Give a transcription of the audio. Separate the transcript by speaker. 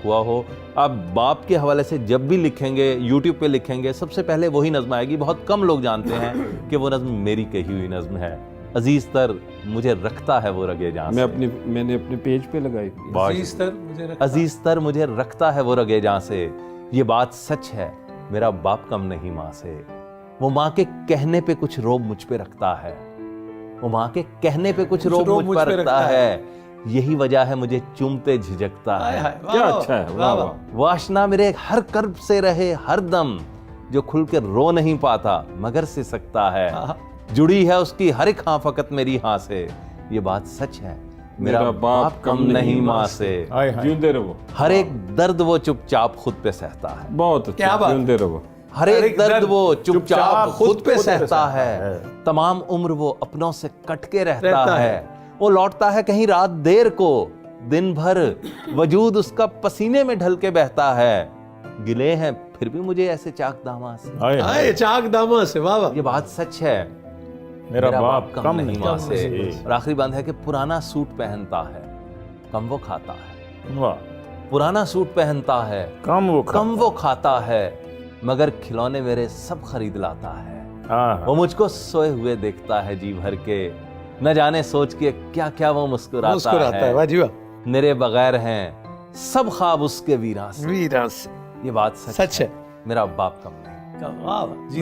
Speaker 1: हुआ हो। आप बाप के हवाले से जब भी लिखेंगे, यूट्यूब पे लिखेंगे, सबसे पहले वही नज़्म आएगी। बहुत कम लोग जानते हैं कि वो नज़्म मेरी कही हुई नज़्म है। अजीज तर मुझे रखता है वो रगे जान से।
Speaker 2: मैंने अपने पेज पे लगाई।
Speaker 1: अजीज तर मुझे रखता है वो रगे जान से, ये बात सच है मेरा बाप कम नहीं माँ से। वो माँ के कहने पे कुछ रोब मुझ पे रखता है, वो माँ के कहने पे कुछ रोब मुझ पर रखता है, यही वजह है मुझे चूमते झिझकता है।
Speaker 2: क्या अच्छा है, वाह वाह।
Speaker 1: वो आशना मेरे हर कर्ब से रहे हर दम, जो खुल के रो नहीं पाता मगर से सकता है। जुड़ी है उसकी हर एक हाँ फकत मेरी हाँ से, ये बात सच है मेरा बाप कम नहीं माँ से।
Speaker 2: जिंदे रहो।
Speaker 1: हर एक दर्द वो चुपचाप खुद पे सहता है।
Speaker 2: बहुत अच्छा, जिंदे रहो।
Speaker 1: हर एक दर्द वो चुपचाप खुद पे सहता है। तमाम उम्र वो अपनों से कट के रहता है। वो लौटता है कहीं रात देर को, दिन भर वजूद उसका पसीने में ढल के बहता है। गिले हैं फिर भी मुझे ऐसे चाक दामा से,
Speaker 3: चाक दामा से, वाह वाह।
Speaker 1: ये बात सच है
Speaker 2: मेरा बाप
Speaker 1: कम नहीं माँ से। और आखिरी बात है कि पुराना सूट पहनता है, कम वो खाता है।
Speaker 2: वाह।
Speaker 1: पुराना सूट पहनता है,
Speaker 2: कम वो
Speaker 1: खाता है, मगर खिलौने मेरे सब खरीद लाता है। वो मुझको सोए हुए देखता है जी भर के, न जाने सोच के क्या क्या वो मुस्कुराता है।
Speaker 3: वाह जी वाह।
Speaker 1: मेरे बगैर हैं सब ख्वाब उसके वीरान से। ये बात सच है मेरा बाप कम नहीं।
Speaker 3: वाह वाह।